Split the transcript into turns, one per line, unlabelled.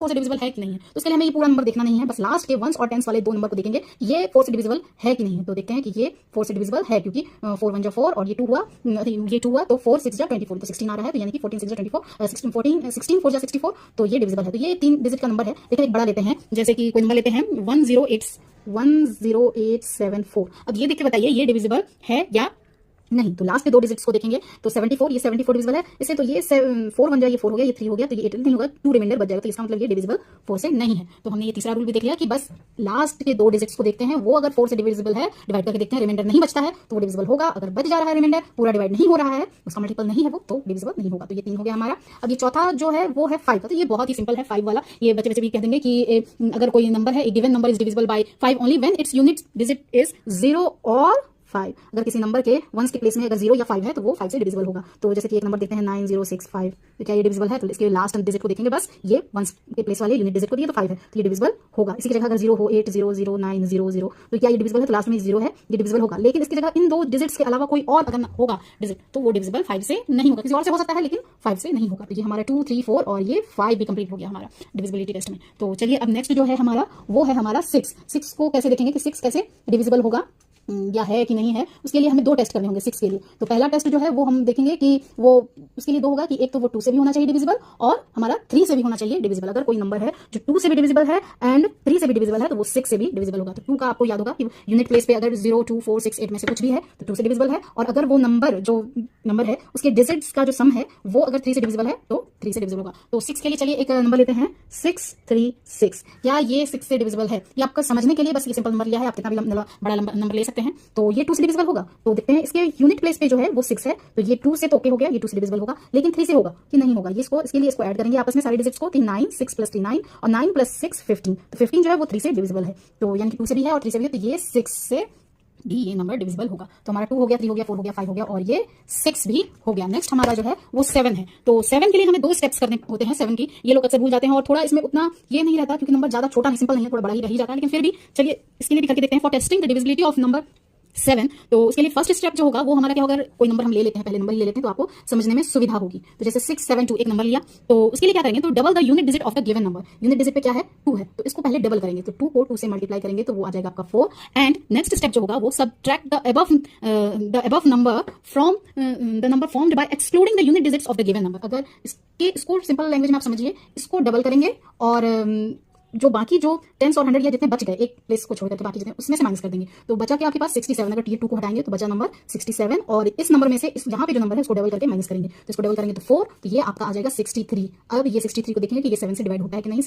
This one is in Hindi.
4 से डिविजिबल है कि नहीं है। तो इसके लिए हमें ये पूरा नंबर देखना नहीं है, बस लास्ट के वंस और टेंस वाले दो नंबर को देखेंगे ये 4 से डिविजिबल है कि नहीं है। तो देखते हैं कि ये 4 से डिविजिबल है, क्योंकि 4 1 4 और ये 2 हुआ, ये 2 हुआ, तो 4 6 24, तो 16 आ रहा है, तो यानी कि 14 6 24, 16 4 64, तो ये डिविजिबल है। तो ये 3 डिजिट का नंबर है। लेकिन एक बड़ा लेते हैं, जैसे कि कोई नंबर लेते हैं 10874। अब ये देख के बताइए ये डिविजिबल है या नहीं। तो लास्ट के दो डिजिट्स को देखेंगे तो 74, ये 74 डिविजिबल है इससे, तो ये 4 बन जाए, ये 4 हो गया, ये 3 हो गया, तो ये 8 नहीं होगा, 2 रिमाइंडर बच जाएगा, तो इसका मतलब ये डिविजिबल 4 से नहीं है। तो हमने ये तीसरा रूल भी देख लिया कि बस लास्ट के दो डिजिट्स को देखते हैं, वो अगर 4 से डिविजिबल है डिवाइड करके देखते हैं, रिमाइंडर नहीं बचता है तो वो डिविजिबल होगा। अगर बच जा रहा है रिमाइंडर, पूरा डिवाइड नहीं हो रहा है, उसका मल्टीपल नहीं है वो, तो डिविजिबल नहीं होगा। तो ये 3 हो गया हमारा। अब ये चौथा जो है वो है 5 का, तो ये बहुत ही सिंपल है 5 वाला। ये बच्चे बच्चे भी कह देंगे कि अगर कोई नंबर है, एक given number is divisible by 5 only when its unit digit is 0 और 5। अगर किसी नंबर के वंस के प्लेस में अगर 0 या 5 है तो वो 5 से डिविजिबल होगा। तो जैसे कि एक नंबर देखते हैं 9065, तो क्या ये डिविजिबल है? तो इसके लास्ट डिजिट को देखेंगे, बस ये वंस के प्लेस वाले यूनिट डिजिट को दिए तो 5 है, तो ये डिविजिबल होगा। इसी की जगह अगर 0 हो 800900, तो क्या ये डिविजिबल है? तो लास्ट में 0 है, ये डिविजिबल होगा। लेकिन इसकी जगह इन दो डिजिट्स के अलावा कोई और अगर होगा डिजिट, तो वो डिविजिबल 5 से नहीं होगा। किसी और से हो सकता है लेकिन 5 से नहीं होगा। तो ये हमारा 2 3 4 और ये 5 भी कंप्लीट हो गया हमारा डिविजिबिलिटी टेस्ट में। तो चलिए अब नेक्स्ट जो है हमारा वो है हमारा 6 को कैसे देखेंगे कि 6 कैसे डिविजिबल होगा या है कि नहीं है। उसके लिए हमें दो टेस्ट करने होंगे 6 के लिए। तो पहला टेस्ट जो है वो हम देखेंगे कि वो उसके लिए दो होगा कि एक तो वो 2 से भी होना चाहिए डिविजिबल और हमारा 3 से भी होना चाहिए डिविजिबल। अगर कोई नंबर है जो 2 से भी डिविजिबल है एंड 3 से भी डिविजिबल है तो वो 6 से भी डिविजिबल होगा। तो 2 का आपको याद होगा कि यूनिट प्लेस पे अगर 0 2 4 6 8 में से कुछ भी है तो 2 से डिविजिबल है, और अगर वो नंबर जो नंबर है उसके डिजिट्स का जो सम है वो अगर 3 से डिविजिबल है तो 3 से डिविजिबल होगा। तो 6 के लिए चलिए एक नंबर लेते हैं 636। क्या ये 6 से डिविजिबल है? ये आपका समझने के लिए बस ये सिंपल नंबर लिया है, आप कितना भी बड़ा नंबर ले सकते हैं। तो ये 2 से डिविजिबल होगा। तो देखते हैं इसके यूनिट प्लेस पे जो है वो 6 है, तो ये 2 से तो ओके हो गया, ये 2 से डिविजिबल होगा। लेकिन 3 से होगा कि नहीं होगा, ये इसके लिए इसको ऐड करेंगे आपस में सारे डिजिट्स को, 9 6 + 3 9 और 9 + 6 15। तो 15 जो है वो 3 से डिविजिबल है, तो यानी कि 2 से भी है और 3 से भी है, तो ये 6 से भी ये नंबर डिविजिबल होगा। तो हमारा 2 हो गया, 3 हो गया, 4 हो गया, 5 हो गया और ये 6 भी हो गया। नेक्स्ट हमारा जो है वो 7 है। तो 7 के लिए हमें 2 स्टेप्स करने होते हैं 7 की। ये लोग अक्सर भूल जाते हैं और थोड़ा इसमें उतना ये नहीं रहता क्योंकि नंबर ज्यादा छोटा नहीं, सिंपल नहीं है, थोड़ा बड़ा ही रह जाता है। लेकिन फिर भी चलिए इसके लिए भी करके देखते हैं। For testing the divisibility of number 7, तो उसके लिए फर्स्ट स्टेप जो होगा वो हमारा क्या होगा, कोई नंबर हम ले लेते हैं, पहले नंबर ही ले लेते हैं तो आपको समझने में सुविधा होगी। तो जैसे 672 एक नंबर लिया, तो उसके लिए क्या करेंगे, तो double the unit digit of the given number. Unit digit पे क्या है 2 है, तो इसको पहले डबल करेंगे, तो 2 को 2 से मल्टीप्लाई करेंगे तो वो आ जाएगा आपका 4। एंड नेक्स्ट स्टेप जो होगा वो subtract the above number from the number formed by excluding the unit digits of the given number. अगर इसको सिंपल लैंग्वेज में आप समझिए, इसको डबल करेंगे और जो बाकी जो 10 और 100 या जितने बच गए एक प्लेस को छोड़ करके बाकी जितने उसमें से माइनस कर देंगे, तो बचा क्या आपके पास 67। अगर ये 2 को हटाएंगे तो बचा नंबर 67, और इस नंबर में से इस यहाँ पे जो नंबर है उसको डबल करके माइनस करेंगे, तो इसको डबल करेंगे तो 4, तो ये आपका आ जाएगा 63। अब ये 63 को देखेंगे कि ये 7 से डिवाइड होता है कि नहीं।